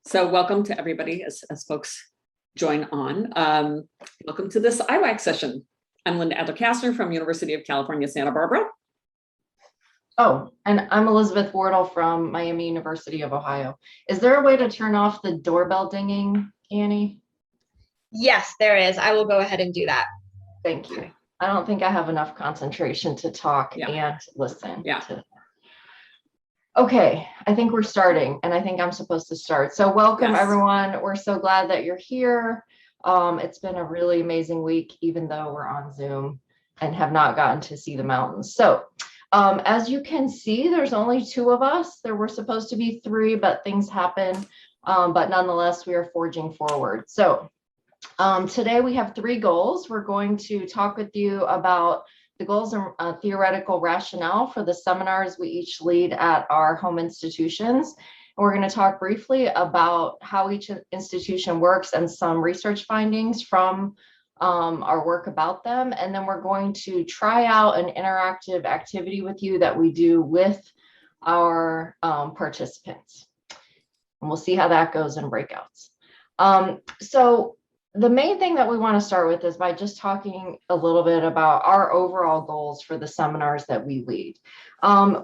So welcome to everybody as folks join on. Welcome to this IWAC session. I'm Linda Adler-Kastner from University of California, Santa Barbara. Oh, and I'm Elizabeth Wardle from Miami University of Ohio. Is there a way to turn off the doorbell dinging, Annie? Yes, there is. I will go ahead and do that. Thank you. I don't think I have enough concentration to talk and listen. Okay, I think we're starting, and I think I'm supposed to start. So welcome, everyone. We're so glad that you're here. It's been a really amazing week, even though we're on Zoom and have not gotten to see the mountains. So as you can see, there's only two of us. There were supposed to be three, but things happen. But nonetheless, we are forging forward. So today we have three goals. We're going to talk with you about the goals and theoretical rationale for the seminars we each lead at our home institutions. And we're going to talk briefly about how each institution works and some research findings from our work about them. And then we're going to try out an interactive activity with you that we do with our participants. And we'll see how that goes in breakouts. So the main thing that we want to start with is by just talking a little bit about our overall goals for the seminars that we lead.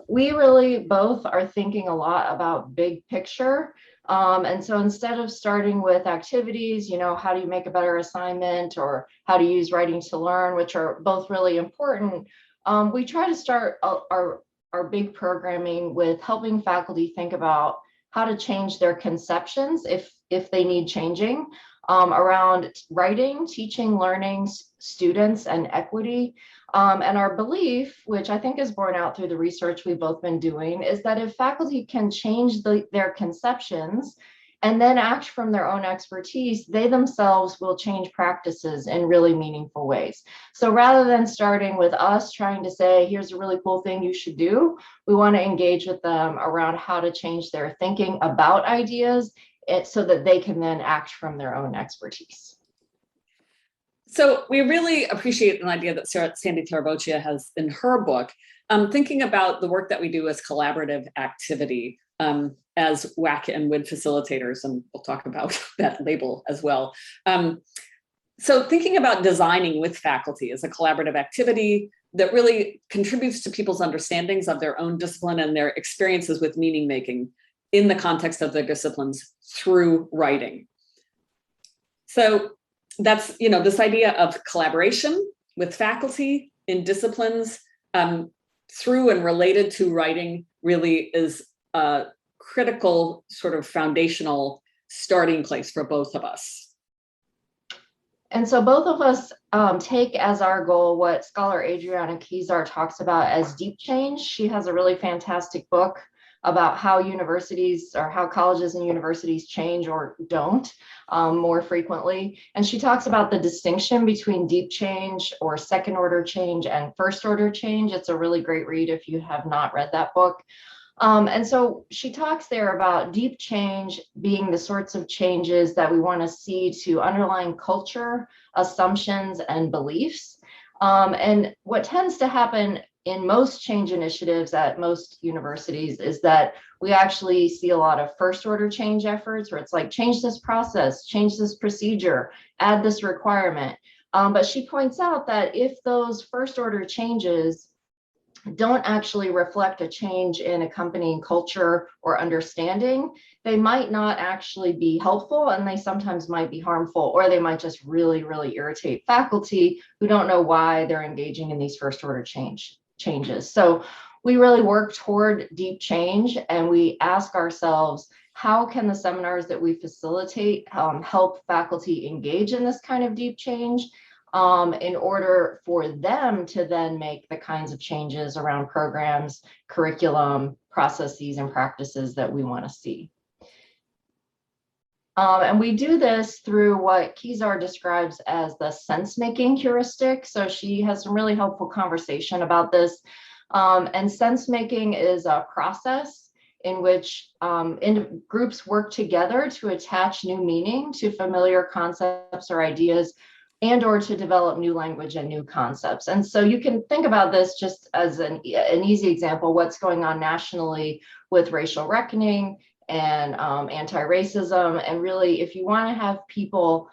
We really both are thinking a lot about big picture. And so instead of starting with activities, you know, how do you make a better assignment or how to use writing to learn, which are both really important, we try to start our big programming with helping faculty think about how to change their conceptions if they need changing. Around writing, teaching, learning, students, and equity. And our belief, which I think is borne out through the research we've both been doing, is that if faculty can change their conceptions and then act from their own expertise, they themselves will change practices in really meaningful ways. So rather than starting with us trying to say, here's a really cool thing you should do, we want to engage with them around how to change their thinking about ideas so that they can then act from their own expertise. So we really appreciate an idea that Sandy Taraboccia has in her book, thinking about the work that we do as collaborative activity as WAC and WID facilitators, and we'll talk about that label as well. So thinking about designing with faculty as a collaborative activity that really contributes to people's understandings of their own discipline and their experiences with meaning making in the context of their disciplines through writing. So that's, you know, this idea of collaboration with faculty in disciplines through and related to writing really is a critical sort of foundational starting place for both of us. And so both of us take as our goal what scholar Adriana Kezar talks about as deep change. She has a really fantastic book about how universities or how colleges and universities change or don't more frequently. And she talks about the distinction between deep change or second order change and first order change. It's a really great read if you have not read that book. And so she talks there about deep change being the sorts of changes that we want to see to underlying culture, assumptions, and beliefs. And what tends to happen in most change initiatives at most universities is that we actually see a lot of first order change efforts where it's like, change this process, change this procedure, add this requirement. But she points out that if those first order changes don't actually reflect a change in accompanying culture or understanding, they might not actually be helpful, and they sometimes might be harmful, or they might just really, really irritate faculty who don't know why they're engaging in these first order changes. So we really work toward deep change, and we ask ourselves, how can the seminars that we facilitate help faculty engage in this kind of deep change in order for them to then make the kinds of changes around programs, curriculum, processes, and practices that we want to see. And we do this through what Kezar describes as the sense-making heuristic. So she has some really helpful conversation about this. And sense-making is a process in which groups work together to attach new meaning to familiar concepts or ideas and or to develop new language and new concepts. And so you can think about this just as an easy example, what's going on nationally with racial reckoning and anti-racism. And really, if you want to have people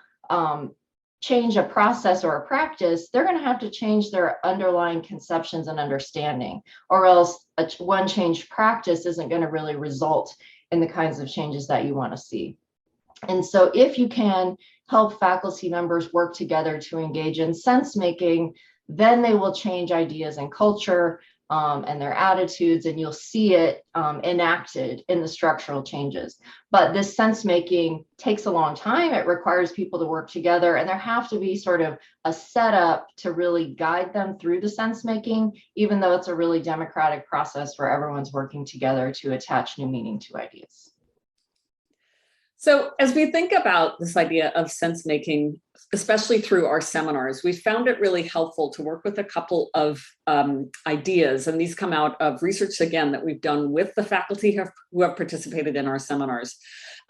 change a process or a practice, they're going to have to change their underlying conceptions and understanding, or else one changed practice isn't going to really result in the kinds of changes that you want to see. And so if you can help faculty members work together to engage in sense making, then they will change ideas and culture and their attitudes, and you'll see it enacted in the structural changes. But this sense making takes a long time. It requires people to work together, and there have to be sort of a setup to really guide them through the sense making, even though it's a really democratic process where everyone's working together to attach new meaning to ideas. So as we think about this idea of sense making, especially through our seminars, we found it really helpful to work with a couple of ideas. And these come out of research, again, that we've done with the faculty who have participated in our seminars.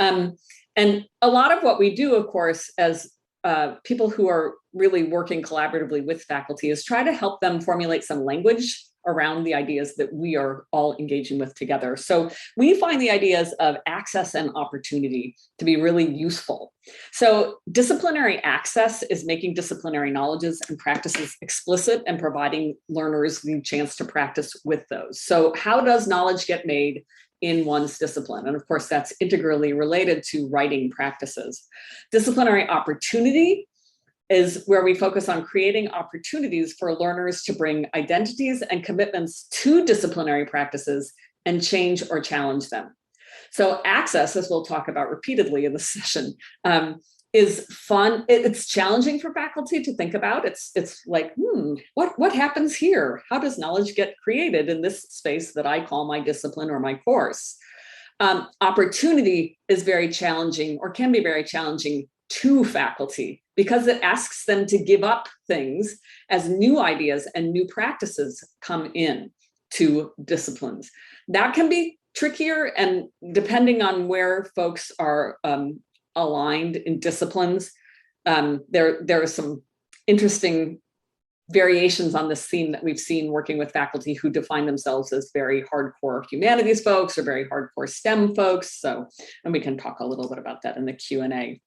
And a lot of what we do, of course, as people who are really working collaboratively with faculty is try to help them formulate some language around the ideas that we are all engaging with together. So we find the ideas of access and opportunity to be really useful. So disciplinary access is making disciplinary knowledges and practices explicit and providing learners the chance to practice with those. So how does knowledge get made in one's discipline? And of course, that's integrally related to writing practices. Disciplinary opportunity is where we focus on creating opportunities for learners to bring identities and commitments to disciplinary practices and change or challenge them. So access, as we'll talk about repeatedly in this session, is fun. It's challenging for faculty to think about. It's like, what happens here? How does knowledge get created in this space that I call my discipline or my course? Opportunity is very challenging, or can be very challenging to faculty, because it asks them to give up things as new ideas and new practices come in to disciplines. That can be trickier, and depending on where folks are aligned in disciplines, there are some interesting variations on this theme that we've seen working with faculty who define themselves as very hardcore humanities folks or very hardcore STEM folks. So, and we can talk a little bit about that in the Q&A.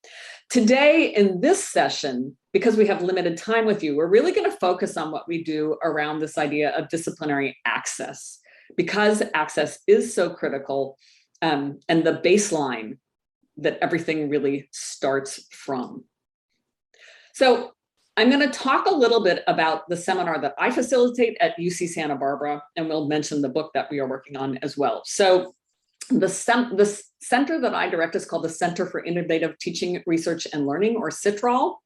Today in this session, because we have limited time with you, we're really going to focus on what we do around this idea of disciplinary access, because access is so critical and the baseline that everything really starts from. So I'm going to talk a little bit about the seminar that I facilitate at UC Santa Barbara, and we'll mention the book that we are working on as well. So the center that I direct is called the Center for Innovative Teaching, Research, and Learning, or CITRAL.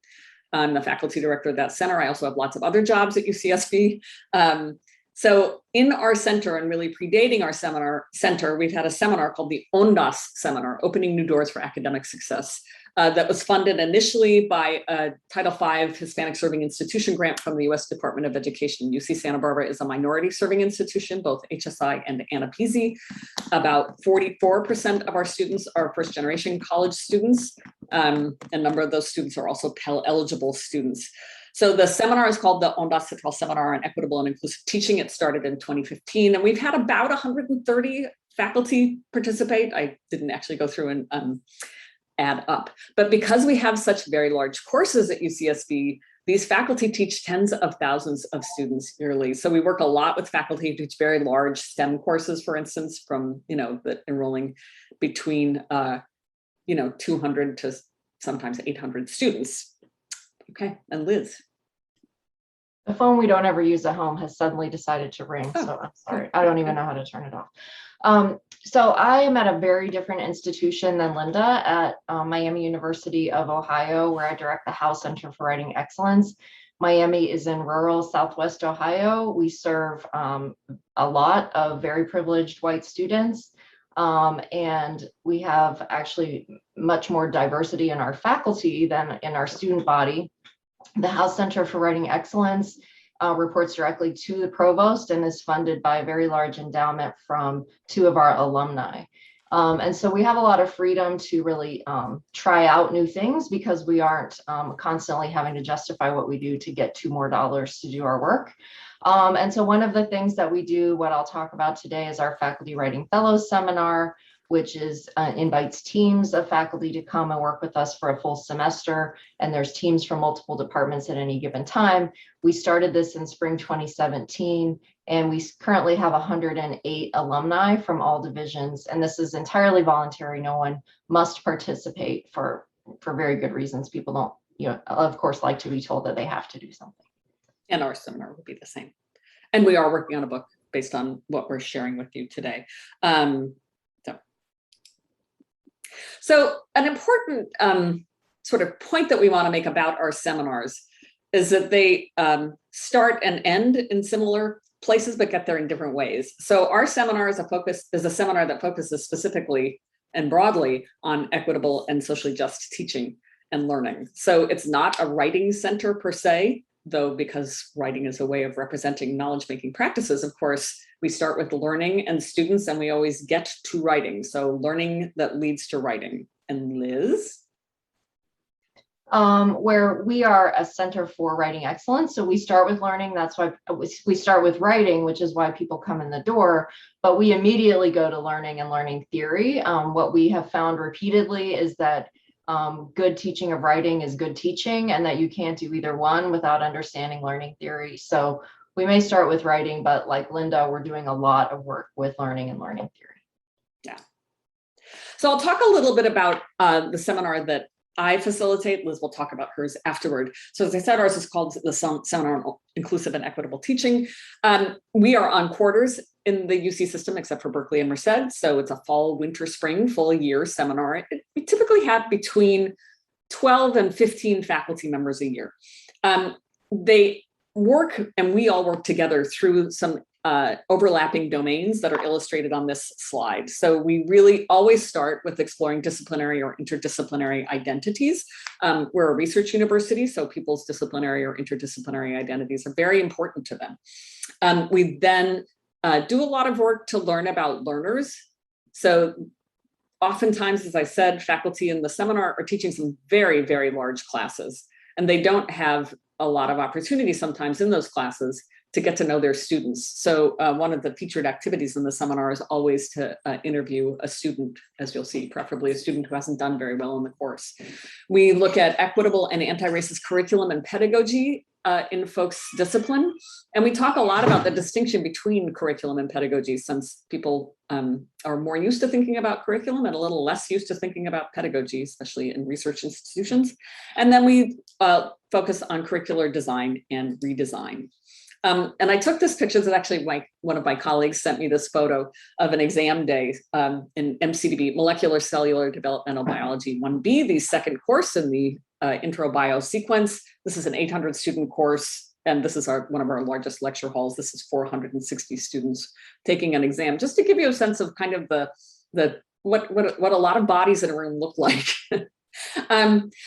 I'm the faculty director of that center. I also have lots of other jobs at UCSB. So in our center, and really predating our center, we've had a seminar called the ONDAS Seminar, Opening New Doors for Academic Success, that was funded initially by a Title V Hispanic Serving Institution grant from the U.S. Department of Education. UC Santa Barbara is a minority serving institution, both HSI and ANAPISI. About 44% of our students are first-generation college students. A number of those students are also Pell eligible students. So the seminar is called the ONDAS CITRAL Seminar on Equitable and Inclusive Teaching. It started in 2015, and we've had about 130 faculty participate. I didn't actually go through and add up, but because we have such very large courses at UCSB, these faculty teach tens of thousands of students yearly. So we work a lot with faculty who teach very large STEM courses, for instance, from, the enrolling between, 200 to sometimes 800 students. Okay, and Liz. The phone we don't ever use at home has suddenly decided to ring, so I'm sorry. I don't even know how to turn it off. So I am at a very different institution than Linda at Miami University of Ohio, where I direct the House Center for Writing Excellence. Miami is in rural Southwest Ohio. We serve a lot of very privileged white students, and we have actually much more diversity in our faculty than in our student body. The House Center for Writing Excellence reports directly to the provost and is funded by a very large endowment from two of our alumni. And so we have a lot of freedom to really try out new things, because we aren't constantly having to justify what we do to get $2 more to do our work. And so one of the things that we do, what I'll talk about today, is our Faculty Writing Fellows Seminar, which is invites teams of faculty to come and work with us for a full semester. And there's teams from multiple departments at any given time. We started this in spring 2017, and we currently have 108 alumni from all divisions. And this is entirely voluntary. No one must participate for very good reasons. People don't, of course, like to be told that they have to do something. And our seminar will be the same. And we are working on a book based on what we're sharing with you today. So an important sort of point that we want to make about our seminars is that they start and end in similar places, but get there in different ways. So our seminar is a seminar that focuses specifically and broadly on equitable and socially just teaching and learning. So it's not a writing center per se, though, because writing is a way of representing knowledge-making practices. Of course, we start with learning and students, and we always get to writing. So learning that leads to writing. And Liz? Where we are a center for writing excellence. So we start with learning. That's why we start with writing, which is why people come in the door. But we immediately go to learning and learning theory. What we have found repeatedly is that good teaching of writing is good teaching, and that you can't do either one without understanding learning theory. So we may start with writing, but like Linda, we're doing a lot of work with learning and learning theory. Yeah. So I'll talk a little bit about the seminar that I facilitate. Liz will talk about hers afterward. So as I said, ours is called the Seminar on Inclusive and Equitable Teaching. We are on quarters in the UC system, except for Berkeley and Merced. So it's a fall, winter, spring, full year seminar. We typically have between 12 and 15 faculty members a year. They work, and we all work together through some overlapping domains that are illustrated on this slide. So we really always start with exploring disciplinary or interdisciplinary identities. We're a research university, so people's disciplinary or interdisciplinary identities are very important to them. We then do a lot of work to learn about learners. So oftentimes, as I said, faculty in the seminar are teaching some very, very large classes, and they don't have a lot of opportunity sometimes in those classes to get to know their students. So one of the featured activities in the seminar is always to interview a student, as you'll see, preferably a student who hasn't done very well in the course. We look at equitable and anti-racist curriculum and pedagogy in folks' discipline. And we talk a lot about the distinction between curriculum and pedagogy, since people are more used to thinking about curriculum and a little less used to thinking about pedagogy, especially in research institutions. And then we focus on curricular design and redesign. And I took this picture that actually one of my colleagues sent me this photo of an exam day in MCDB, Molecular Cellular Developmental Biology 1B, the second course in the intro bio sequence. This is an 800 student course, and this is one of our largest lecture halls. This is 460 students taking an exam, just to give you a sense of kind of what a lot of bodies in a room look like.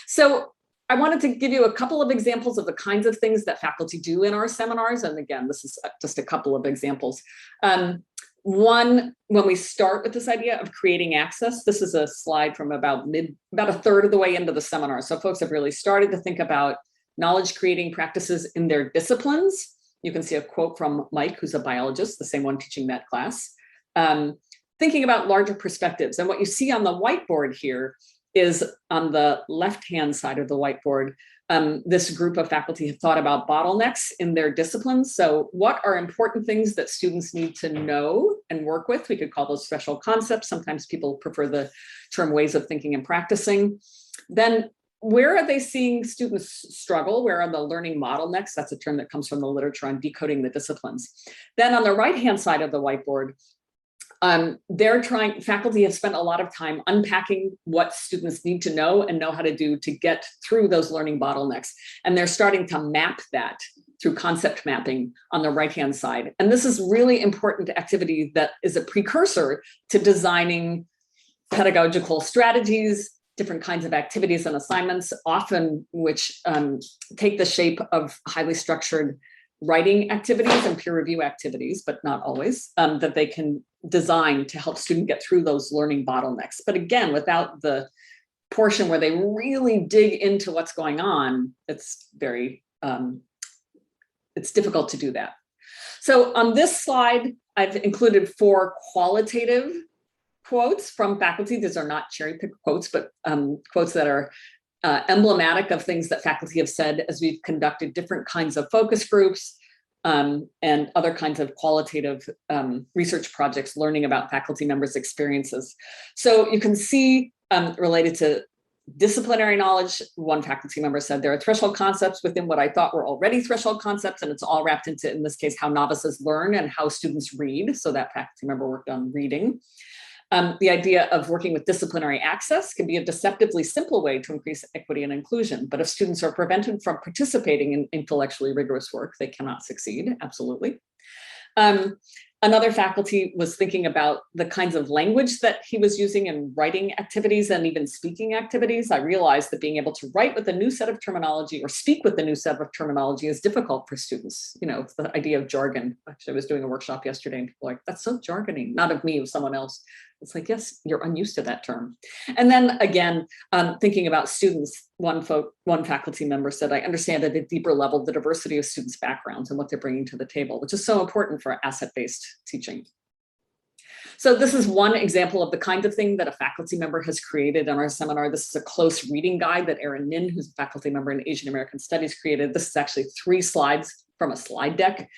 So I wanted to give you a couple of examples of the kinds of things that faculty do in our seminars. And again, this is just a couple of examples. One, when we start with this idea of creating access, this is a slide from about a third of the way into the seminar. So folks have really started to think about knowledge creating practices in their disciplines. You can see a quote from Mike, who's a biologist, the same one teaching that class, thinking about larger perspectives. And what you see on the whiteboard here is on the left-hand side of the whiteboard, this group of faculty have thought about bottlenecks in their disciplines. So what are important things that students need to know and work with? We could call those special concepts. Sometimes people prefer the term ways of thinking and practicing. Then where are they seeing students struggle? Where are the learning bottlenecks? That's a term that comes from the literature on decoding the disciplines. Then on the right-hand side of the whiteboard, faculty have spent a lot of time unpacking what students need to know and know how to do to get through those learning bottlenecks. And they're starting to map that through concept mapping on the right-hand side. And this is really important activity that is a precursor to designing pedagogical strategies, different kinds of activities and assignments, often which take the shape of highly structured writing activities and peer review activities, but not always, that they can design to help students get through those learning bottlenecks. But again, without the portion where they really dig into what's going on, it's difficult to do that. So on this slide, I've included 4 qualitative quotes from faculty. These are not cherry-picked quotes, but quotes that are emblematic of things that faculty have said as we've conducted different kinds of focus groups and other kinds of qualitative research projects, learning about faculty members' experiences. So you can see related to disciplinary knowledge, one faculty member said there are threshold concepts within what I thought were already threshold concepts, and it's all wrapped into, in this case, how novices learn and how students read. So that faculty member worked on reading. The idea of working with disciplinary access can be a deceptively simple way to increase equity and inclusion. But if students are prevented from participating in intellectually rigorous work, they cannot succeed. Absolutely. Another faculty was thinking about the kinds of language that he was using in writing activities and even speaking activities. I realized that being able to write with a new set of terminology or speak with a new set of terminology is difficult for students. You know, it's the idea of jargon. Actually, I was doing a workshop yesterday and people were like, that's so jargony, not of me, of someone else. It's like, yes, you're unused to that term. And then again, thinking about students, one faculty member said, I understand at a deeper level the diversity of students' backgrounds and what they're bringing to the table, which is so important for asset-based teaching. So this is one example of the kind of thing that a faculty member has created in our seminar. This is a close reading guide that Erin Nin, who's a faculty member in Asian American Studies, created. This is actually 3 slides from a slide deck.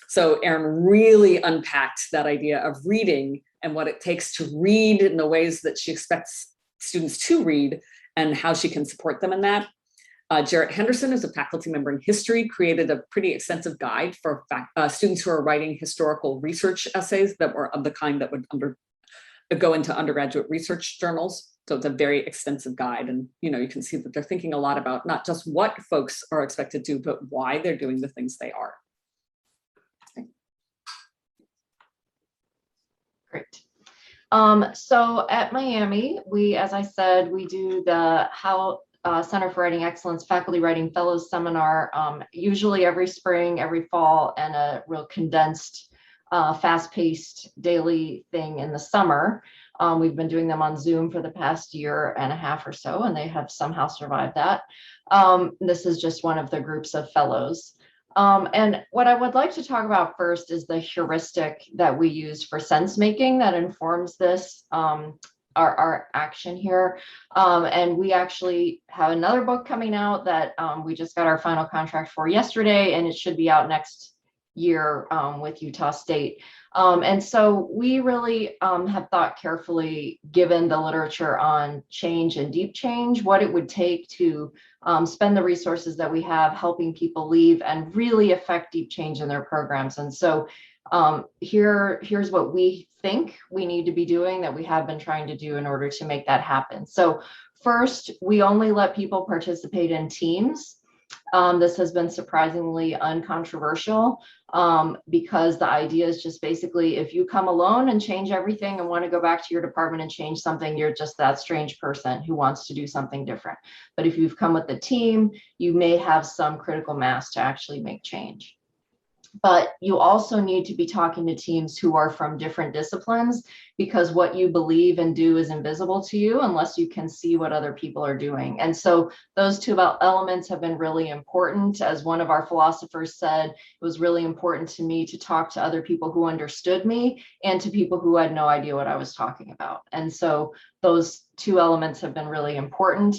So Erin really unpacked that idea of reading and what it takes to read in the ways that she expects students to read and how she can support them in that. Jarrett Henderson, who's a faculty member in history, created a pretty extensive guide for students who are writing historical research essays that were of the kind that would go into undergraduate research journals. So it's a very extensive guide. And you can see that they're thinking a lot about not just what folks are expected to do, but why they're doing the things they are. Great. So at Miami, as I said, we do the Center for Writing Excellence Faculty Writing Fellows Seminar, usually every spring, every fall, and a real condensed, fast-paced daily thing in the summer. We've been doing them on Zoom for the past year and a half or so, and they have somehow survived that. This is just one of the groups of fellows. And what I would like to talk about first is the heuristic that we use for sense making that informs this, our action here. And we actually have another book coming out that we just got our final contract for yesterday, and it should be out next year with Utah State. And so we really have thought carefully, given the literature on change and deep change, what it would take to spend the resources that we have helping people leave and really affect deep change in their programs. And so here's what we think we need to be doing that we have been trying to do in order to make that happen. So first, we only let people participate in teams. This has been surprisingly uncontroversial because the idea is just basically if you come alone and change everything and want to go back to your department and change something, you're just that strange person who wants to do something different. But if you've come with a team, you may have some critical mass to actually make change. But you also need to be talking to teams who are from different disciplines, because what you believe and do is invisible to you unless you can see what other people are doing. And so those two elements have been really important. As one of our philosophers said, it was really important to me to talk to other people who understood me and to people who had no idea what I was talking about. And so those two elements have been really important.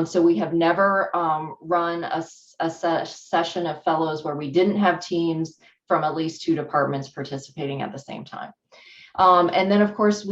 So we have never run a session of fellows where we didn't have teams from at least 2 departments participating at the same time. And then of course,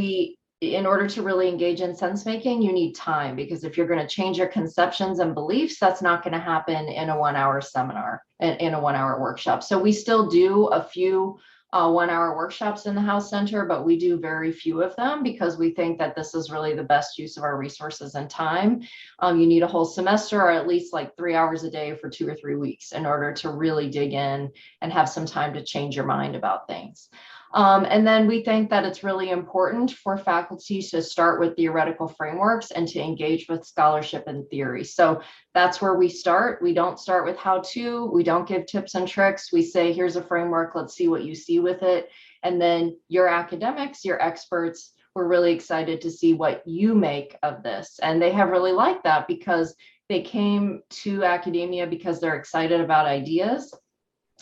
in order to really engage in sense making, you need time, because if you're going to change your conceptions and beliefs, that's not going to happen in a 1-hour seminar, in a 1-hour workshop. So we still do a few 1-hour workshops in the House Center, but we do very few of them because we think that this is really the best use of our resources and time. You need a whole semester, or at least like 3 hours a day for 2 or 3 weeks in order to really dig in and have some time to change your mind about things. And then we think that it's really important for faculty to start with theoretical frameworks and to engage with scholarship and theory. So that's where we start. We don't start with how to, we don't give tips and tricks. We say, here's a framework, let's see what you see with it. And then your academics, your experts, we're really excited to see what you make of this. And they have really liked that because they came to academia because they're excited about ideas.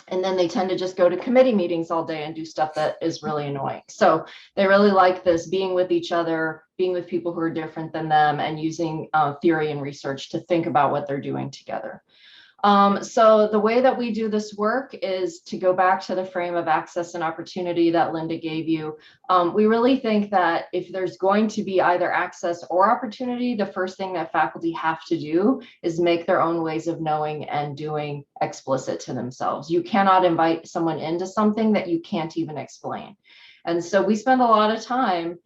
And then they tend to just go to committee meetings all day and do stuff that is really annoying. So they really like this, being with each other, being with people who are different than them, and using theory and research to think about what they're doing together. So the way that we do this work is to go back to the frame of access and opportunity that Linda gave you. We really think that if there's going to be either access or opportunity, the first thing that faculty have to do is make their own ways of knowing and doing explicit to themselves. You cannot invite someone into something that you can't even explain. And so we spend a lot of time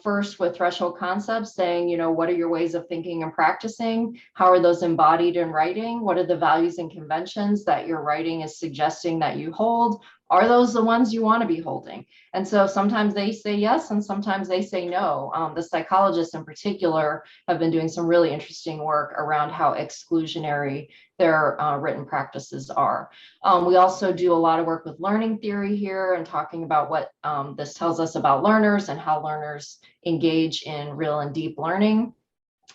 first with threshold concepts, saying, you know, what are your ways of thinking and practicing? How are those embodied in writing? What are the values and conventions that your writing is suggesting that you hold? Are those the ones you want to be holding? And so sometimes they say yes, and sometimes they say no. The psychologists in particular have been doing some really interesting work around how exclusionary their written practices are. We also do a lot of work with learning theory here and talking about what this tells us about learners and how learners engage in real and deep learning.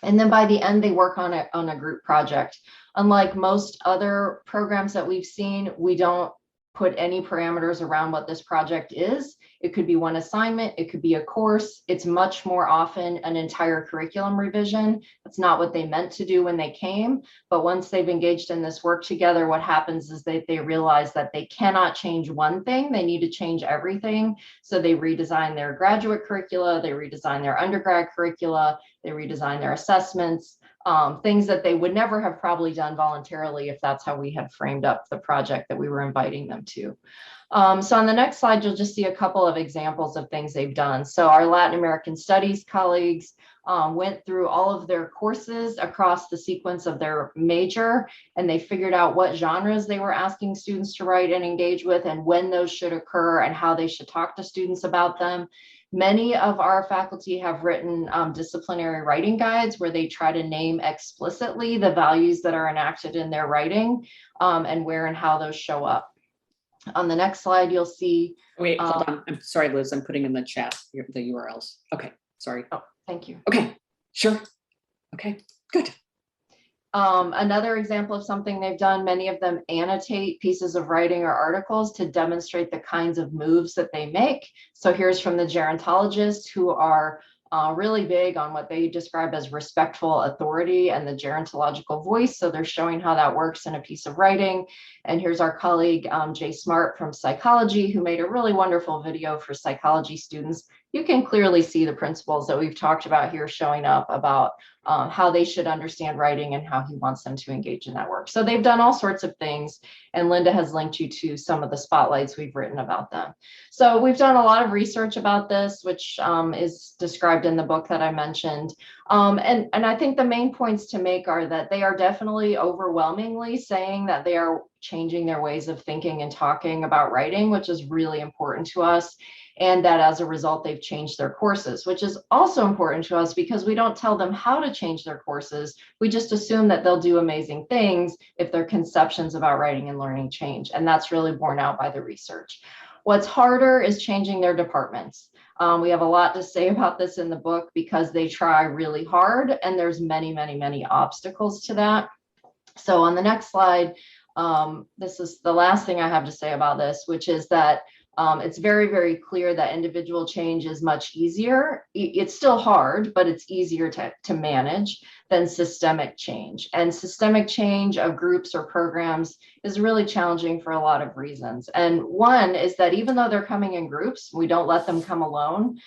And then by the end, they work on a group project. Unlike most other programs that we've seen, we don't put any parameters around what this project is. It could be one assignment, it could be a course. It's much more often an entire curriculum revision. That's not what they meant to do when they came, but once they've engaged in this work together, what happens is they realize that they cannot change one thing, they need to change everything. So they redesign their graduate curricula, they redesign their undergrad curricula, they redesign their assessments, things that they would never have probably done voluntarily if that's how we had framed up the project that we were inviting them to. So on the next slide, you'll just see a couple of examples of things they've done. So our Latin American Studies colleagues went through all of their courses across the sequence of their major, and they figured out what genres they were asking students to write and engage with, and when those should occur and how they should talk to students about them. Many of our faculty have written disciplinary writing guides where they try to name explicitly the values that are enacted in their writing and where and how those show up. On the next slide, you'll see. Wait, hold on. I'm sorry, Liz. I'm putting in the chat the URLs. Okay, sorry. Oh, thank you. Okay, sure. Okay, good. Another example of something they've done, many of them annotate pieces of writing or articles to demonstrate the kinds of moves that they make. So here's from the gerontologists, who are really big on what they describe as respectful authority and the gerontological voice. So they're showing how that works in a piece of writing. And here's our colleague, Jay Smart from psychology, who made a really wonderful video for psychology students. You can clearly see the principles that we've talked about here showing up about how they should understand writing and how he wants them to engage in that work. So they've done all sorts of things, and Linda has linked you to some of the spotlights we've written about them. So we've done a lot of research about this, which is described in the book that I mentioned. And I think the main points to make are that they are definitely overwhelmingly saying that they are changing their ways of thinking and talking about writing, which is really important to us. And that as a result, they've changed their courses, which is also important to us because we don't tell them how to change their courses. We just assume that they'll do amazing things if their conceptions about writing and learning change. And that's really borne out by the research. What's harder is changing their departments. We have a lot to say about this in the book because they try really hard, and there's many, many, many obstacles to that. So on the next slide, this is the last thing I have to say about this, which is that it's very, very clear that individual change is much easier. It's still hard, but it's easier to manage than systemic change. And systemic change of groups or programs is really challenging for a lot of reasons. And one is that even though they're coming in groups, we don't let them come alone.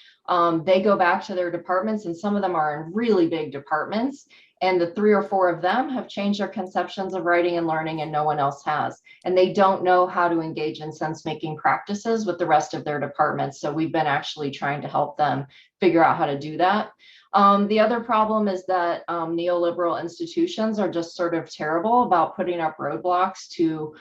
They go back to their departments, and some of them are in really big departments. And the 3 or 4 of them have changed their conceptions of writing and learning, and no one else has. And they don't know how to engage in sense-making practices with the rest of their departments. So we've been actually trying to help them figure out how to do that. The other problem is that neoliberal institutions are just sort of terrible about putting up roadblocks to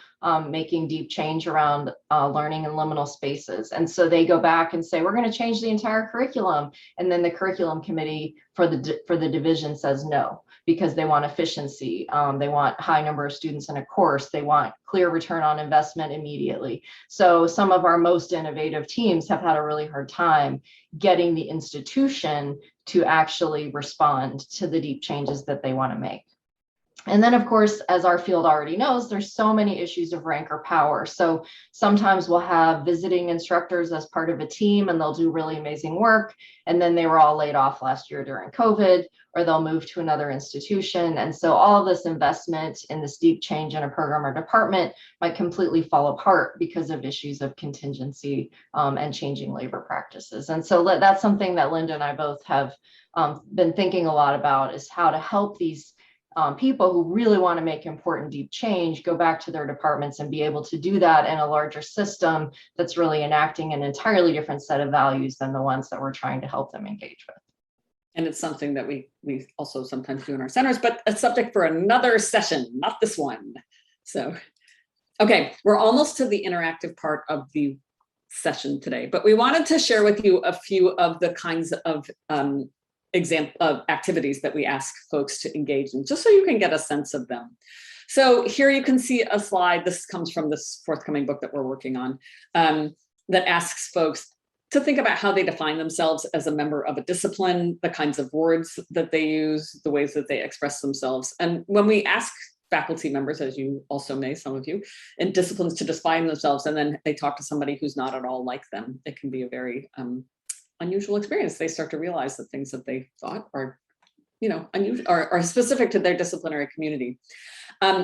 making deep change around learning in liminal spaces. And so they go back and say, we're going to change the entire curriculum. And then the curriculum committee for the division says no, because they want efficiency. They want high number of students in a course. They want clear return on investment immediately. So some of our most innovative teams have had a really hard time getting the institution to actually respond to the deep changes that they want to make. And then, of course, as our field already knows, there's so many issues of rank or power. So sometimes we'll have visiting instructors as part of a team and they'll do really amazing work. And then they were all laid off last year during COVID, or they'll move to another institution. And so all of this investment in this deep change in a program or department might completely fall apart because of issues of contingency and changing labor practices. And so that's something that Linda and I both have been thinking a lot about, is how to help these people who really want to make important deep change go back to their departments and be able to do that in a larger system that's really enacting an entirely different set of values than the ones that we're trying to help them engage with. And it's something that we also sometimes do in our centers, but a subject for another session, not this one. So, okay, we're almost to the interactive part of the session today, but we wanted to share with you a few of the kinds of example of activities that we ask folks to engage in, just so you can get a sense of them. So here you can see a slide. This comes from this forthcoming book that we're working on, that asks folks to think about how they define themselves as a member of a discipline, the kinds of words that they use, the ways that they express themselves. And when we ask faculty members, as you also may, some of you, in disciplines to define themselves, and then they talk to somebody who's not at all like them, it can be a very unusual experience. They start to realize that things that they thought are, unusual or are specific to their disciplinary community.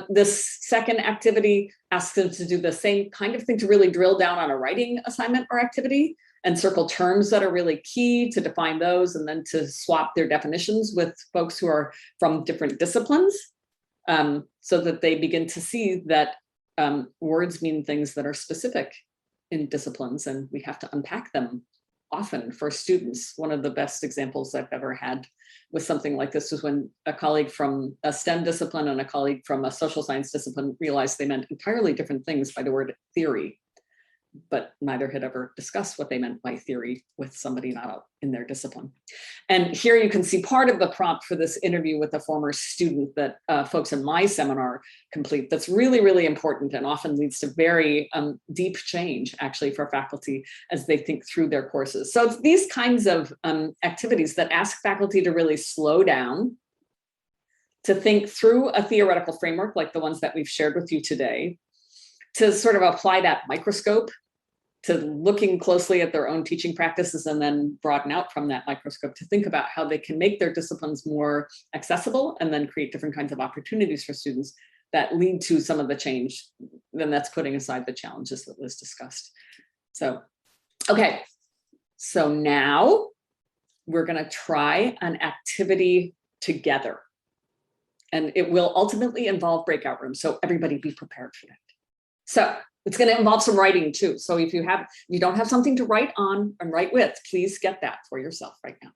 This second activity asks them to do the same kind of thing, to really drill down on a writing assignment or activity and circle terms that are really key, to define those, and then to swap their definitions with folks who are from different disciplines, so that they begin to see that words mean things that are specific in disciplines, and we have to unpack them often for students. One of the best examples I've ever had with something like this was when a colleague from a STEM discipline and a colleague from a social science discipline realized they meant entirely different things by the word theory, but neither had ever discussed what they meant by theory with somebody not in their discipline. And here you can see part of the prompt for this interview with a former student that folks in my seminar complete. That's really, really important and often leads to very deep change actually for faculty as they think through their courses. So it's these kinds of activities that ask faculty to really slow down, to think through a theoretical framework like the ones that we've shared with you today, to sort of apply that microscope to looking closely at their own teaching practices, and then broaden out from that microscope to think about how they can make their disciplines more accessible and then create different kinds of opportunities for students that lead to some of the change. Then that's putting aside the challenges that Liz discussed. So, okay, so now we're going to try an activity together, and it will ultimately involve breakout rooms. So everybody be prepared for that. So it's going to involve some writing too. So if you don't have something to write on and write with, please get that for yourself right now.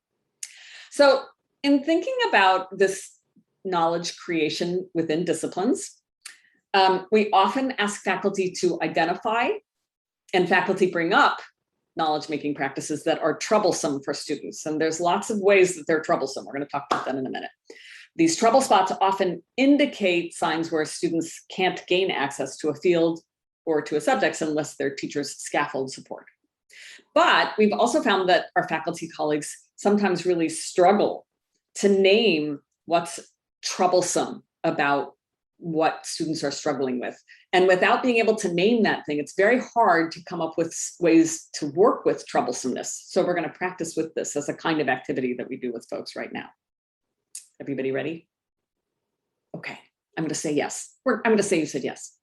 So in thinking about this knowledge creation within disciplines, we often ask faculty to identify, and faculty bring up, knowledge-making practices that are troublesome for students. And there's lots of ways that they're troublesome. We're going to talk about that in a minute. These trouble spots often indicate signs where students can't gain access to a field or to a subject unless their teachers scaffold support. But we've also found that our faculty colleagues sometimes really struggle to name what's troublesome about what students are struggling with. And without being able to name that thing, it's very hard to come up with ways to work with troublesomeness. So we're going to practice with this as a kind of activity that we do with folks right now. Everybody ready? Okay, I'm going to say yes. I'm going to say you said yes.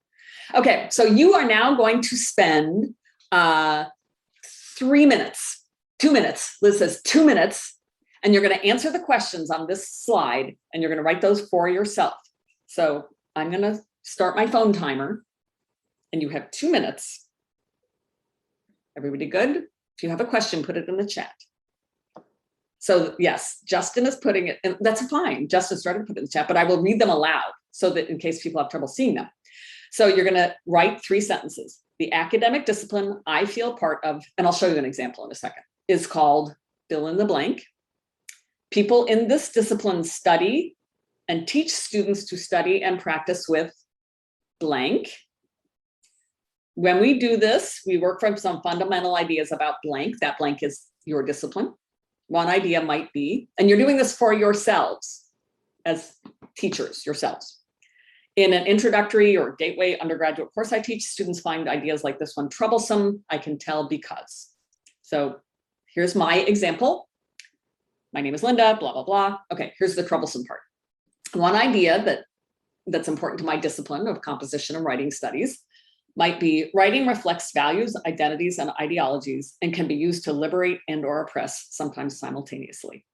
Okay, so you are now going to spend 3 minutes, 2 minutes. Liz says 2 minutes, and you're going to answer the questions on this slide, and you're going to write those for yourself. So I'm going to start my phone timer, and you have 2 minutes. Everybody good? If you have a question, put it in the chat. So yes, Justin is putting it, and that's fine. Justin started to put it in the chat, but I will read them aloud so that in case people have trouble seeing them. So you're going to write 3 sentences. The academic discipline I feel part of, and I'll show you an example in a second, is called fill in the blank. People in this discipline study and teach students to study and practice with blank. When we do this, we work from some fundamental ideas about blank. That blank is your discipline. One idea might be, and you're doing this for yourselves as teachers yourselves. In an introductory or gateway undergraduate course I teach, students find ideas like this one troublesome. I can tell because. So here's my example. My name is Linda, blah, blah, blah. Okay, here's the troublesome part. One idea that's important to my discipline of composition and writing studies might be writing reflects values, identities, and ideologies and can be used to liberate and or oppress, sometimes simultaneously.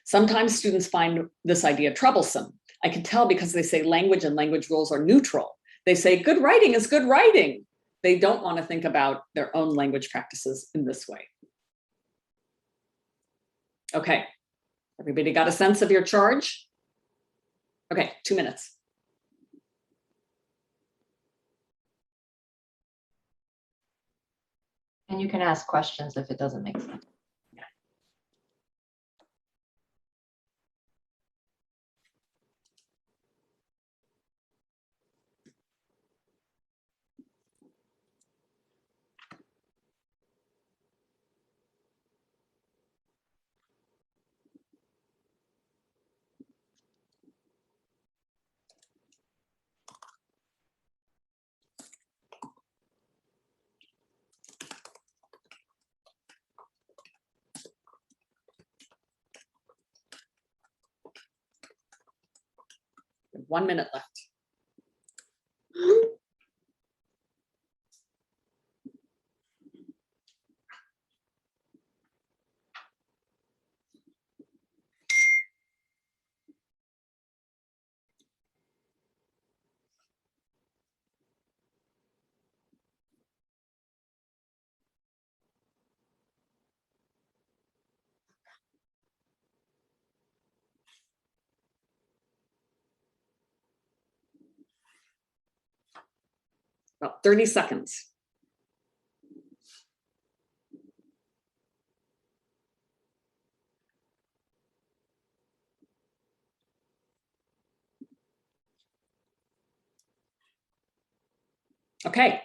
Sometimes students find this idea troublesome. I can tell because they say language and language rules are neutral. They say good writing is good writing. They don't want to think about their own language practices in this way. Okay, everybody got a sense of your charge? Okay, 2 minutes. And you can ask questions if it doesn't make sense. We have 1 minute left. About 30 seconds. Okay.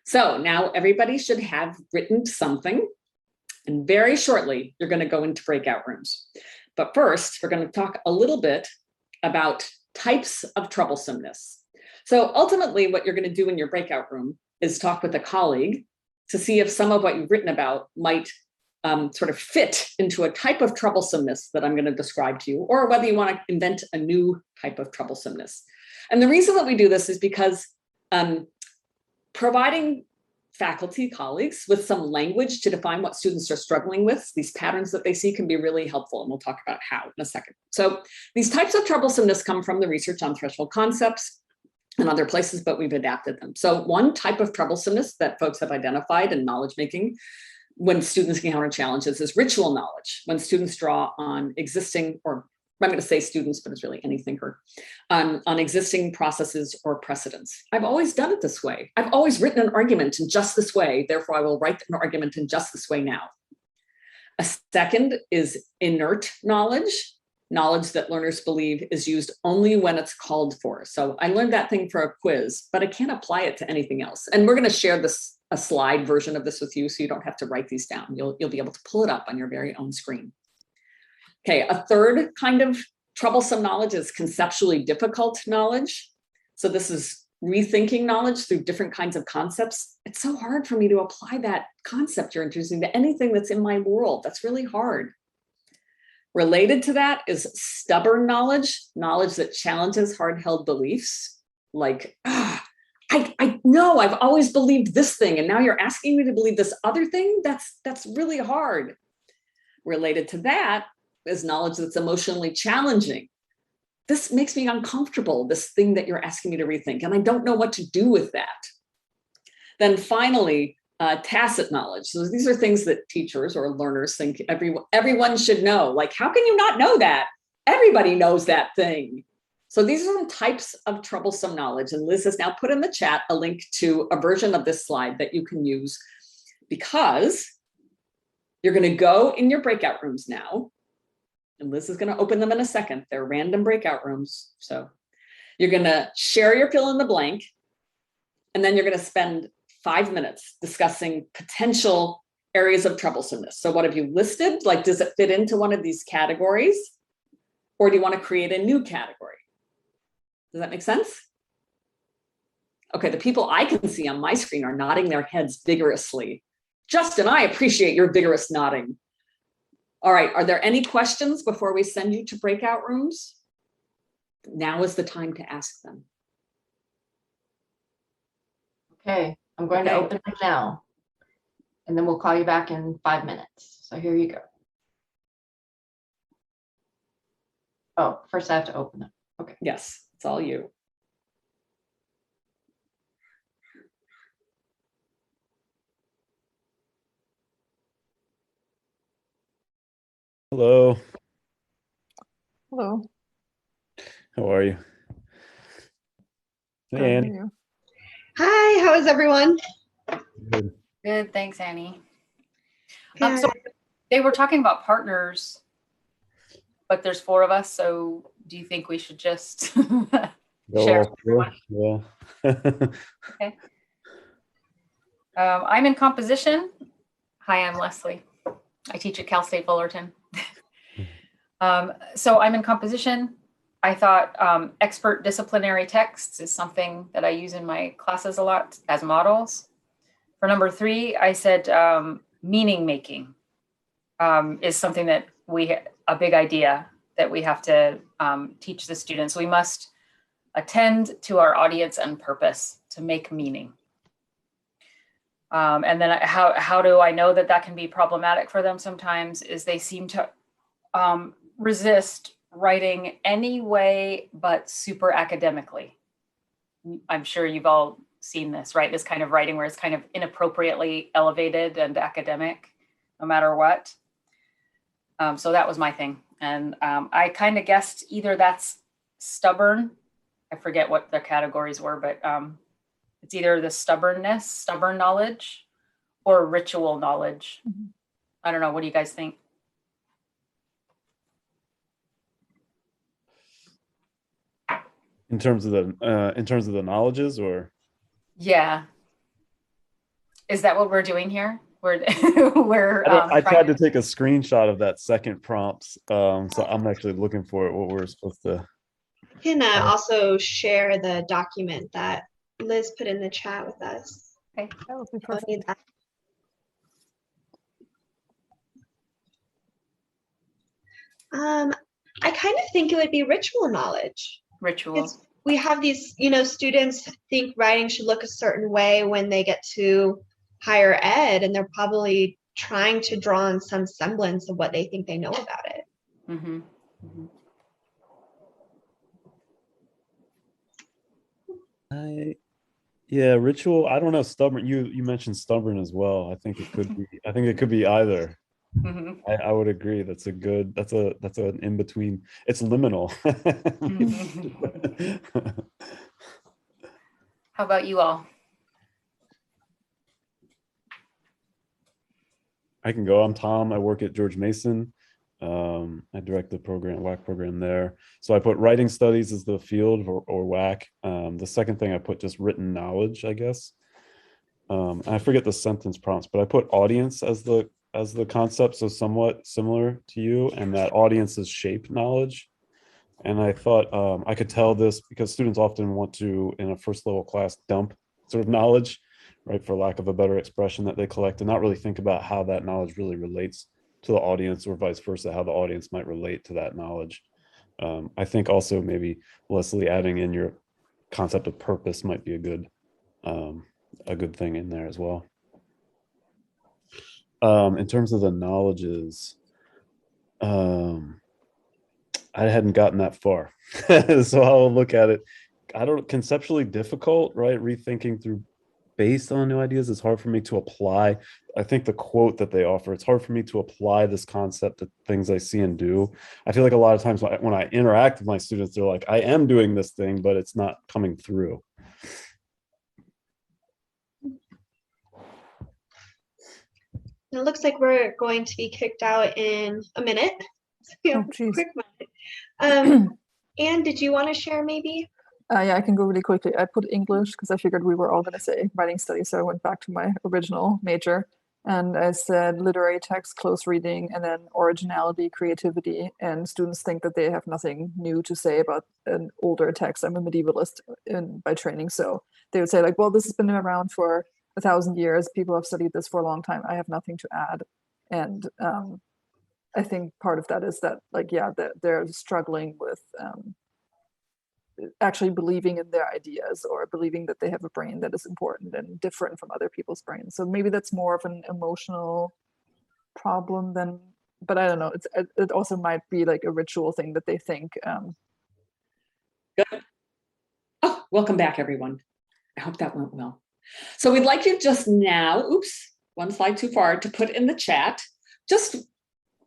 So now everybody should have written something, and very shortly, you're going to go into breakout rooms. But first, we're going to talk a little bit about types of troublesomeness. So ultimately, what you're going to do in your breakout room is talk with a colleague to see if some of what you've written about might sort of fit into a type of troublesomeness that I'm going to describe to you, or whether you want to invent a new type of troublesomeness. And the reason that we do this is because providing faculty colleagues with some language to define what students are struggling with, these patterns that they see, can be really helpful. And we'll talk about how in a second. So these types of troublesomeness come from the research on threshold concepts and other places, but we've adapted them. So one type of troublesomeness that folks have identified in knowledge making when students encounter challenges is ritual knowledge, when students draw on existing, or I'm going to say students, but it's really any thinker, on existing processes or precedents. I've always done it this way. I've always written an argument in just this way. Therefore, I will write an argument in just this way now. A second is inert knowledge, knowledge that learners believe is used only when it's called for. So I learned that thing for a quiz, but I can't apply it to anything else. And we're going to share this, a slide version of this with you, so you don't have to write these down. You'll be able to pull it up on your very own screen. Okay, a third kind of troublesome knowledge is conceptually difficult knowledge. So this is rethinking knowledge through different kinds of concepts. It's so hard for me to apply that concept you're introducing to anything that's in my world. That's really hard. Related to that is stubborn knowledge, knowledge that challenges hard-held beliefs. Like, I know I've always believed this thing, and now you're asking me to believe this other thing? That's really hard. Related to that is knowledge that's emotionally challenging. This makes me uncomfortable, this thing that you're asking me to rethink, and I don't know what to do with that. Then finally, tacit knowledge. So these are things that teachers or learners think everyone should know. Like, how can you not know that? Everybody knows that thing. So these are some types of troublesome knowledge, and Liz has now put in the chat a link to a version of this slide that you can use, because you're going to go in your breakout rooms now. And Liz is going to open them in a second. They're random breakout rooms. So you're going to share your fill in the blank, and then you're going to spend 5 minutes discussing potential areas of troublesomeness. So what have you listed? Like, does it fit into one of these categories? Or do you want to create a new category? Does that make sense? Okay, the people I can see on my screen are nodding their heads vigorously. Justin, I appreciate your vigorous nodding. All right, are there any questions before we send you to breakout rooms? Now is the time to ask them. Okay, I'm going to open them now, and then we'll call you back in 5 minutes. So here you go. Oh, first I have to open them. Okay. Yes, it's all you. Hello. Hello. How are you? Good, Hey, how are Annie. you? Hi, how is everyone? Good. Good, thanks, Annie. Good. So they were talking about partners, but there's 4 of us, so do you think we should just Go share? all four? Yeah. Okay. I'm in composition. Hi, I'm Leslie. I teach at Cal State Fullerton. So I'm in composition. I thought expert disciplinary texts is something that I use in my classes a lot as models. For number 3, I said meaning making is something that a big idea that we have to teach the students. We must attend to our audience and purpose to make meaning. And then how do I know that can be problematic for them sometimes is they seem to resist writing any way but super academically. I'm sure you've all seen this, right? This kind of writing where it's kind of inappropriately elevated and academic, no matter what. So that was my thing. And I kind of guessed either that's stubborn. I forget what the categories were, but it's either the stubborn knowledge, or ritual knowledge. Mhm. I don't know. What do you guys think? In terms of the knowledges, or Yeah. Is that what we're doing here? We're I tried to take a screenshot of that second prompt, so I'm actually looking for it. What we're supposed to. I can also share the document that Liz put in the chat with us. Okay. That would be I'll perfect. need that. I kind of think it would be ritual knowledge. Ritual. Because we have these, students think writing should look a certain way when they get to higher ed, and they're probably trying to draw on some semblance of what they think they know about it. Mm-hmm. Mm-hmm. Yeah, ritual. I don't know. Stubborn. You mentioned stubborn as well. I think it could be. I think it could be either. Mm-hmm. I would agree. That's an in between. It's liminal. How about you all? I can go. I'm Tom. I work at George Mason. I direct the WAC program there. So I put writing studies as the field, or WAC. The second thing I put just written knowledge, I guess. I forget the sentence prompts, but I put audience as the concept, so somewhat similar to you, and that audience is shape knowledge. And I thought I could tell this because students often want to, in a first level class, dump sort of knowledge, right, for lack of a better expression, that they collect, and not really think about how that knowledge really relates to the audience, or vice versa, how the audience might relate to that knowledge. I think also maybe, Leslie, adding in your concept of purpose might be a good thing in there as well. In terms of the knowledges, I hadn't gotten that far. So I'll look at it. Conceptually difficult, right? Rethinking through based on new ideas is hard for me to apply. I think the quote that they offer, it's hard for me to apply this concept to things I see and do. I feel like a lot of times when I interact with my students, they're like, I am doing this thing, but it's not coming through. It looks like we're going to be kicked out in a minute. Oh, geez. Quick minute. Anne, did you want to share maybe? Yeah, I can go really quickly. I put English because I figured we were all going to say writing studies, so I went back to my original major. And I said literary text, close reading, and then originality, creativity. And students think that they have nothing new to say about an older text. I'm a medievalist by training. So they would say like, well, this has been around for 1,000 years. People have studied this for a long time. I have nothing to add. And I think part of that is that, like, yeah, that they're struggling with actually believing in their ideas or believing that they have a brain that is important and different from other people's brains. So maybe that's more of an emotional problem than, but I don't know. It also might be like a ritual thing that they think. Good. Oh, welcome back, everyone. I hope that went well. So we'd like you just now, oops, one slide too far, to put in the chat just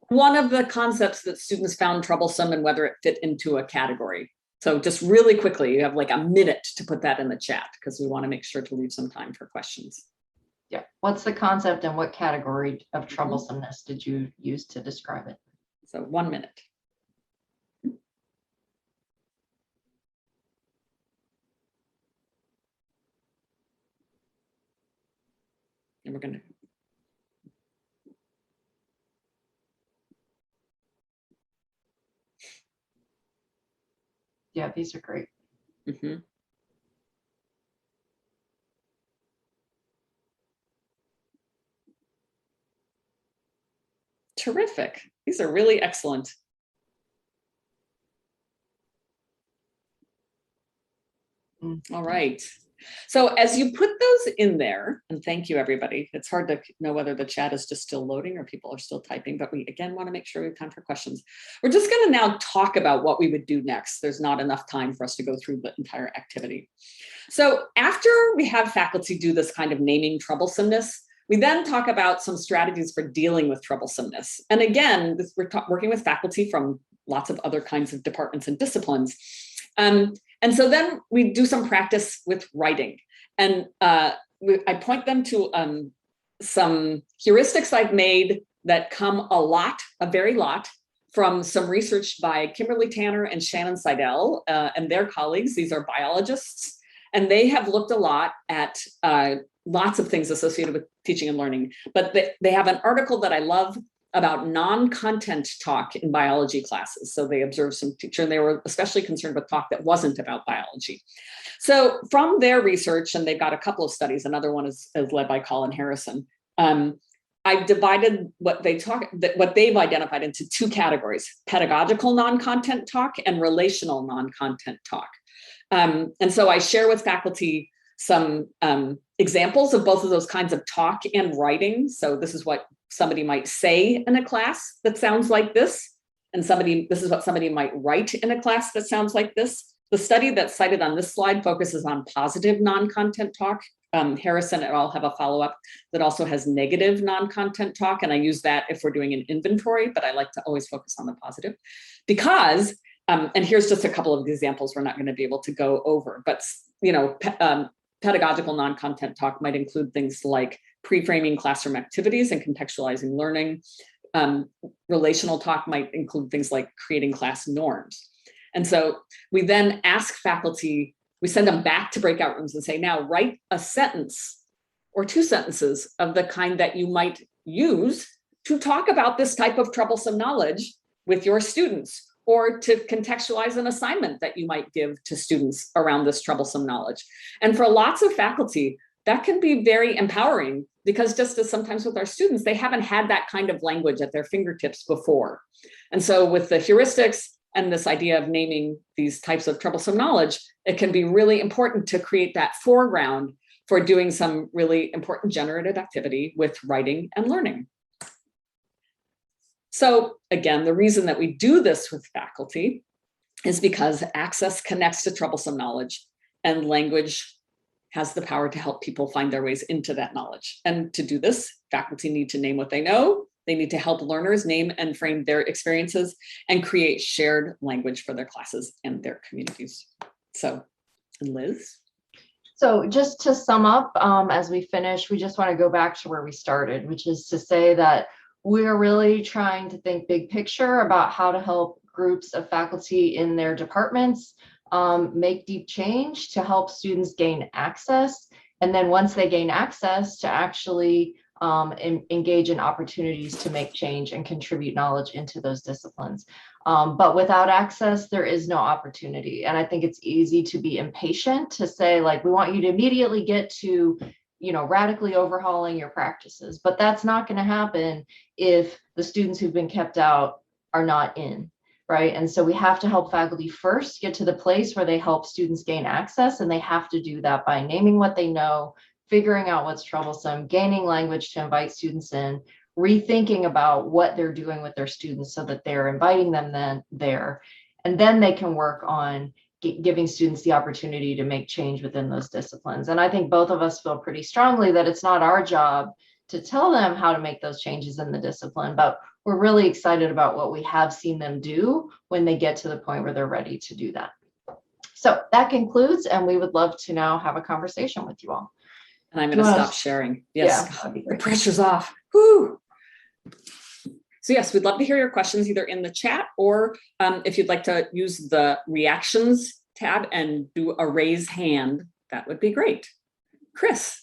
one of the concepts that students found troublesome and whether it fit into a category. So just really quickly, you have like a minute to put that in the chat because we want to make sure to leave some time for questions. Yeah. What's the concept and what category of troublesomeness did you use to describe it? So 1 minute. And we're going to. Yeah, these are great. Mm-hmm. Terrific. These are really excellent. All right. So as you put those in there, and thank you, everybody. It's hard to know whether the chat is just still loading or people are still typing, but we, again, want to make sure we have time for questions. We're just going to now talk about what we would do next. There's not enough time for us to go through the entire activity. So after we have faculty do this kind of naming troublesomeness, we then talk about some strategies for dealing with troublesomeness. And again, we're working with faculty from lots of other kinds of departments and disciplines. And so then we do some practice with writing. And I point them to some heuristics I've made that come a very lot, from some research by Kimberly Tanner and Shannon Seidel and their colleagues. These are biologists, and they have looked a lot at lots of things associated with teaching and learning. But they have an article that I love about non-content talk in biology classes. So they observed some teacher, and they were especially concerned with talk that wasn't about biology. So from their research, and they've got a couple of studies, another one is led by Colin Harrison. I've divided what they've identified into two categories: pedagogical non-content talk and relational non-content talk. And so I share with faculty some examples of both of those kinds of talk and writing. So this is what somebody might say in a class that sounds like this, and this is what somebody might write in a class that sounds like this. The study that's cited on this slide focuses on positive non-content talk. Harrison et al. Have a follow-up that also has negative non-content talk, and I use that if we're doing an inventory, but I like to always focus on the positive because, and here's just a couple of examples we're not going to be able to go over, but pedagogical non-content talk might include things like pre-framing classroom activities and contextualizing learning. Relational talk might include things like creating class norms. And so we then ask faculty, we send them back to breakout rooms and say, now write a sentence or two sentences of the kind that you might use to talk about this type of troublesome knowledge with your students, or to contextualize an assignment that you might give to students around this troublesome knowledge. And for lots of faculty, that can be very empowering, because just as sometimes with our students, they haven't had that kind of language at their fingertips before. And so with the heuristics and this idea of naming these types of troublesome knowledge, it can be really important to create that foreground for doing some really important generative activity with writing and learning. So again, the reason that we do this with faculty is because access connects to troublesome knowledge, and language has the power to help people find their ways into that knowledge. And to do this, faculty need to name what they know. They need to help learners name and frame their experiences and create shared language for their classes and their communities. So, Liz? So just to sum up, as we finish, we just want to go back to where we started, which is to say that we're really trying to think big picture about how to help groups of faculty in their departments make deep change to help students gain access. And then once they gain access, to actually engage in opportunities to make change and contribute knowledge into those disciplines. But without access, there is no opportunity. And I think it's easy to be impatient to say, like, we want you to immediately get to, radically overhauling your practices. But that's not going to happen if the students who've been kept out are not in, right? And so we have to help faculty first get to the place where they help students gain access. And they have to do that by naming what they know, figuring out what's troublesome, gaining language to invite students in, rethinking about what they're doing with their students so that they're inviting them then there. And then they can work on giving students the opportunity to make change within those disciplines. And I think both of us feel pretty strongly that it's not our job to tell them how to make those changes in the discipline, but we're really excited about what we have seen them do when they get to the point where they're ready to do that. So that concludes, and we would love to now have a conversation with you all. And I'm going to stop sharing. Yes, Yeah, the pressure's off. Woo! So yes, we'd love to hear your questions either in the chat or if you'd like to use the reactions tab and do a raise hand, that would be great. Chris.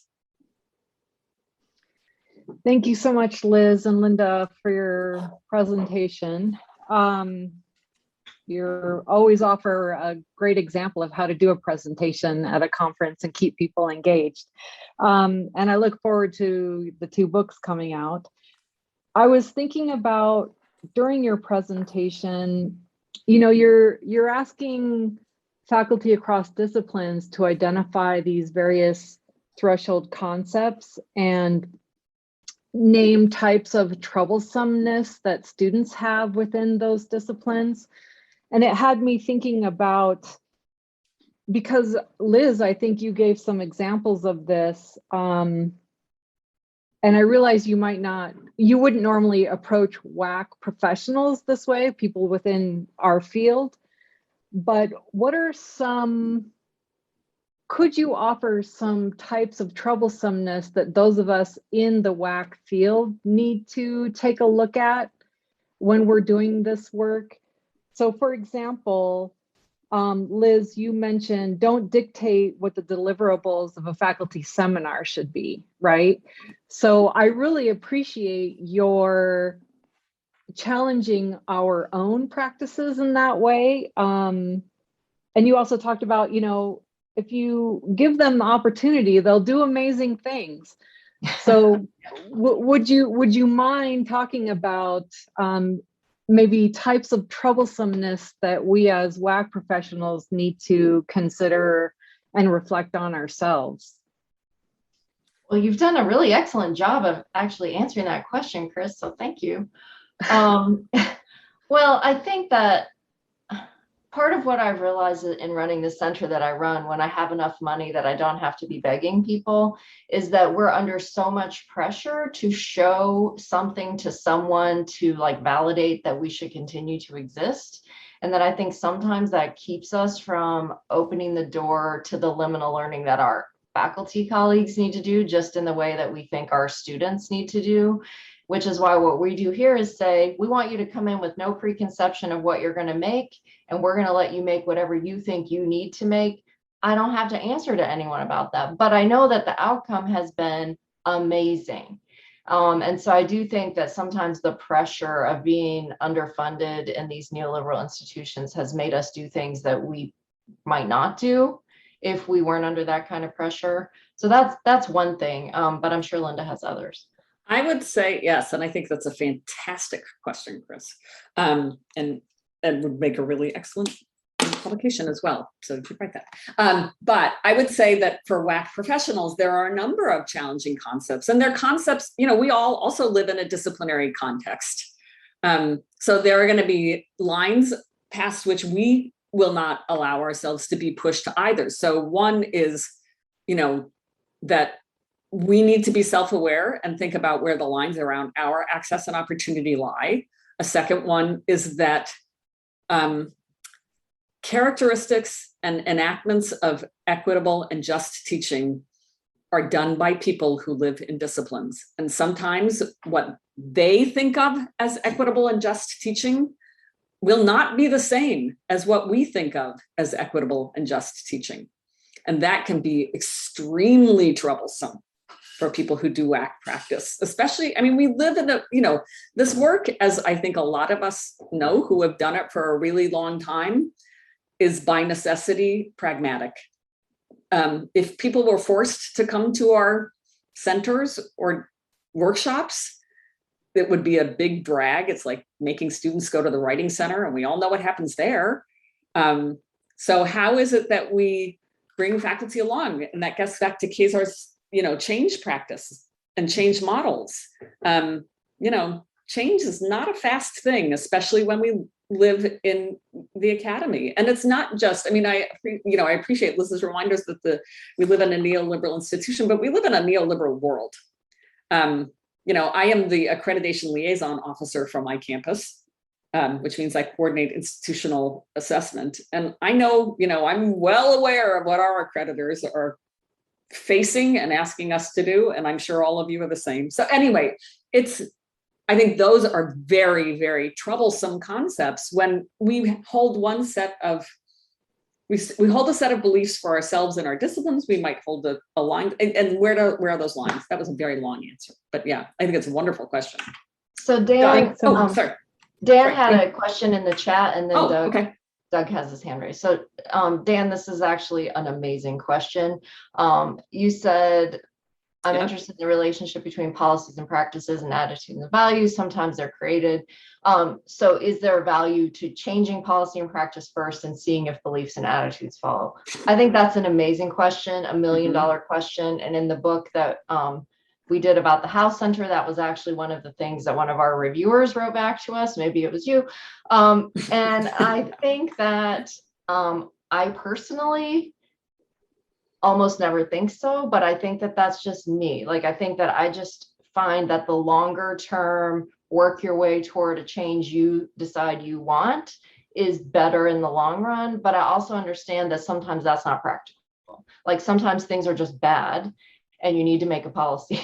Thank you so much, Liz and Linda, for your presentation. You always offer a great example of how to do a presentation at a conference and keep people engaged. And I look forward to the 2 books coming out. I was thinking about during your presentation, you're asking faculty across disciplines to identify these various threshold concepts and name types of troublesomeness that students have within those disciplines. And it had me thinking about, because Liz, I think you gave some examples of this, and I realize you wouldn't normally approach WAC professionals this way, people within our field, but could you offer some types of troublesomeness that those of us in the WAC field need to take a look at when we're doing this work? So for example, Liz, you mentioned don't dictate what the deliverables of a faculty seminar should be, right? So I really appreciate your challenging our own practices in that way. And you also talked about, if you give them the opportunity, they'll do amazing things. So would you mind talking about maybe types of troublesomeness that we as WAC professionals need to consider and reflect on ourselves? Well, you've done a really excellent job of actually answering that question, Chris, so thank you. Well, I think that part of what I've realized in running the center that I run, when I have enough money that I don't have to be begging people, is that we're under so much pressure to show something to someone to validate that we should continue to exist. And that I think sometimes that keeps us from opening the door to the liminal learning that our faculty colleagues need to do, just in the way that we think our students need to do. Which is why what we do here is say, we want you to come in with no preconception of what you're going to make, and we're going to let you make whatever you think you need to make. I don't have to answer to anyone about that, but I know that the outcome has been amazing. And so I do think that sometimes the pressure of being underfunded in these neoliberal institutions has made us do things that we might not do if we weren't under that kind of pressure. So that's one thing, but I'm sure Linda has others. I would say yes, and I think that's a fantastic question, Chris, and would make a really excellent publication as well. So keep right that. But I would say that for WAC professionals, there are a number of challenging concepts, and they're concepts. We all also live in a disciplinary context, so there are going to be lines past which we will not allow ourselves to be pushed either. So one is, that we need to be self-aware and think about where the lines around our access and opportunity lie. A second one is that characteristics and enactments of equitable and just teaching are done by people who live in disciplines. And sometimes what they think of as equitable and just teaching will not be the same as what we think of as equitable and just teaching. And that can be extremely troublesome. for people who do WAC practice, especially, I mean, we live in this work, as I think a lot of us know who have done it for a really long time, is by necessity pragmatic. If people were forced to come to our centers or workshops, it would be a big drag. It's like making students go to the writing center, and we all know what happens there. So how is it that we bring faculty along? And that gets back to Kezar's, change practice and change models. Change is not a fast thing, especially when we live in the academy. And it's not just, I appreciate Liz's reminders that we live in a neoliberal institution, but we live in a neoliberal world. I am the accreditation liaison officer for my campus, which means I coordinate institutional assessment. And I know, I'm well aware of what our accreditors are facing and asking us to do. And I'm sure all of you are the same. So anyway, I think those are very, very troublesome concepts when we hold one set of, we hold a set of beliefs for ourselves in our disciplines. We might hold a line, and where are those lines? That was a very long answer, but yeah, I think it's a wonderful question. So Dan, sorry. Dan had a question in the chat, and then Doug has his hand raised. So Dan, this is actually an amazing question. You said, I'm interested in the relationship between policies and practices and attitudes and values. Sometimes they're created. So is there value to changing policy and practice first and seeing if beliefs and attitudes follow? I think that's an amazing question, $1 million question. And in the book that we did about the House Center, that was actually one of the things that one of our reviewers wrote back to us. Maybe it was you. And I think that I personally almost never think so, but I think that that's just me. Like, I think that I just find that the longer term work your way toward a change you decide you want is better in the long run. But I also understand that sometimes that's not practical. Like, sometimes things are just bad and you need to make a policy.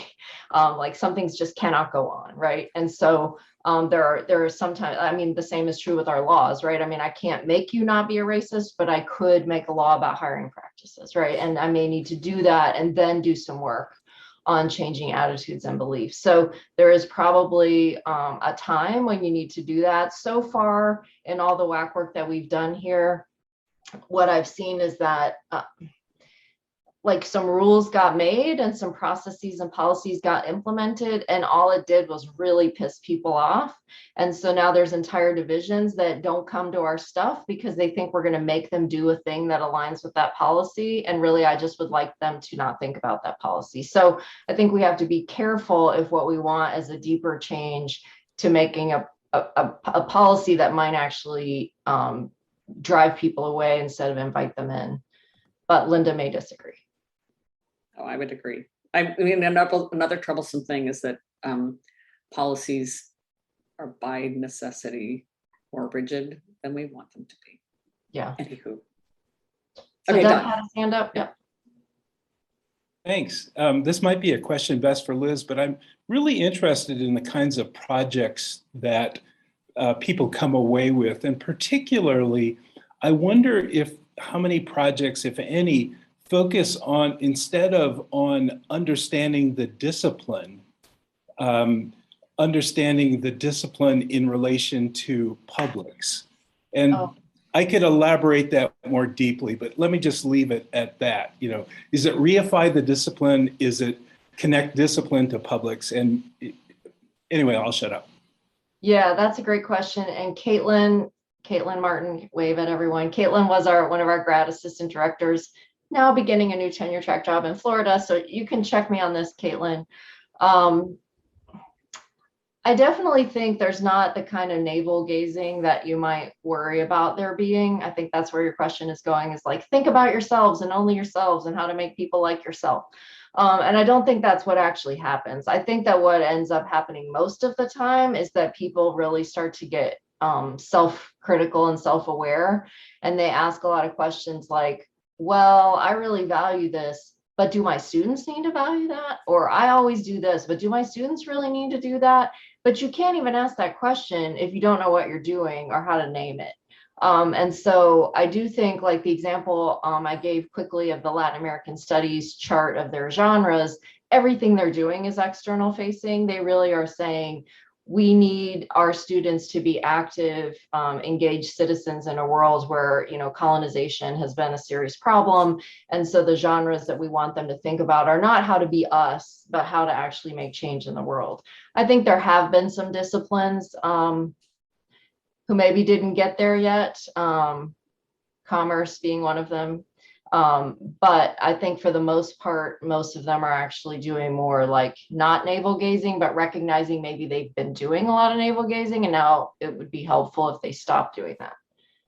Like, some things just cannot go on, right? And so there are sometimes, the same is true with our laws, right? I can't make you not be a racist, but I could make a law about hiring practices, right? And I may need to do that and then do some work on changing attitudes and beliefs. So there is probably a time when you need to do that. So far in all the WAC work that we've done here, what I've seen is that like some rules got made and some processes and policies got implemented, and all it did was really piss people off. And so now there's entire divisions that don't come to our stuff because they think we're going to make them do a thing that aligns with that policy. And really, I just would like them to not think about that policy. So I think we have to be careful if what we want is a deeper change to making a policy that might actually drive people away instead of invite them in. But Linda may disagree. Oh, I would agree. Another troublesome thing is that policies are by necessity more rigid than we want them to be. Yeah. Anywho. So Okay, Doug had his hand up. Yeah. Thanks. This might be a question best for Liz, but I'm really interested in the kinds of projects that people come away with. And particularly, I wonder how many projects, if any, focus on, instead of on understanding the discipline in relation to publics. And I could elaborate that more deeply, but let me just leave it at that. Is it reify the discipline? Is it connect discipline to publics? And anyway, I'll shut up. Yeah, that's a great question. And Caitlin Martin, wave at everyone. Caitlin was one of our grad assistant directors, now beginning a new tenure track job in Florida. So you can check me on this, Caitlin. I definitely think there's not the kind of navel gazing that you might worry about there being. I think that's where your question is going, is like, think about yourselves and only yourselves and how to make people like yourself. And I don't think that's what actually happens. I think that what ends up happening most of the time is that people really start to get self-critical and self-aware, and they ask a lot of questions like, well, I really value this, but do my students need to value that? Or I always do this, but do my students really need to do that? But you can't even ask that question if you don't know what you're doing or how to name it. And so I do think, like the example I gave quickly of the Latin American studies chart of their genres, everything they're doing is external facing. They really are saying, we need our students to be active, engaged citizens in a world where, colonization has been a serious problem. And so the genres that we want them to think about are not how to be us, but how to actually make change in the world. I think there have been some disciplines who maybe didn't get there yet, commerce being one of them. But I think for the most part, most of them are actually doing more like not navel gazing, but recognizing maybe they've been doing a lot of navel gazing, and now it would be helpful if they stopped doing that.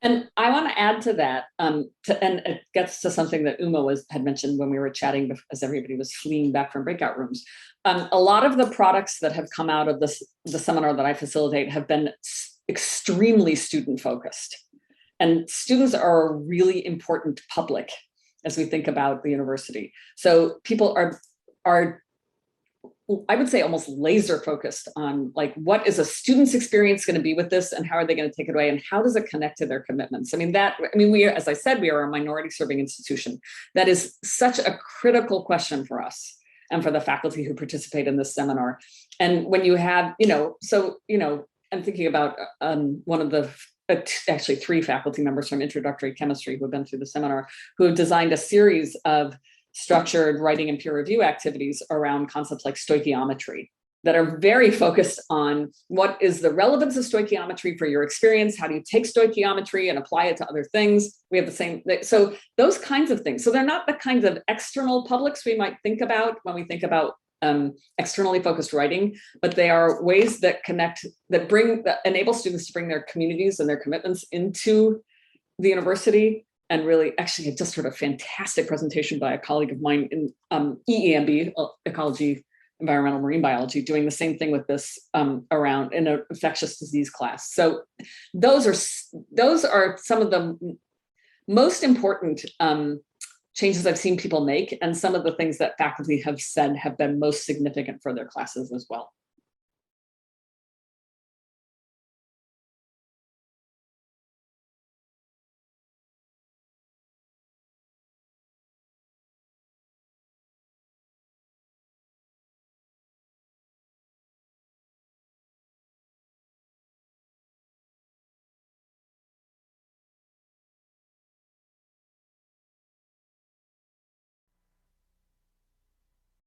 And I want to add to that, and it gets to something that Uma had mentioned when we were chatting as everybody was fleeing back from breakout rooms. A lot of the products that have come out of the seminar that I facilitate have been extremely student focused. And students are a really important public as we think about the university. So people are, I would say, almost laser focused on like, what is a student's experience going to be with this, and how are they going to take it away, and how does it connect to their commitments? We are, as I said, we are a minority serving institution. That is such a critical question for us and for the faculty who participate in this seminar. And when you have, I'm thinking about one of the actually 3 faculty members from introductory chemistry who have been through the seminar, who have designed a series of structured writing and peer review activities around concepts like stoichiometry that are very focused on what is the relevance of stoichiometry for your experience. How do you take stoichiometry and apply it to other things? We have the same, so those kinds of things. So they're not the kinds of external publics we might think about when we think about externally focused writing, but they are ways that connect, that enable students to bring their communities and their commitments into the university. And really, actually, I just heard a fantastic presentation by a colleague of mine in EEMB, Ecology, Environmental Marine Biology, doing the same thing with this around in an infectious disease class. So those are some of the most important changes I've seen people make, and some of the things that faculty have said have been most significant for their classes as well.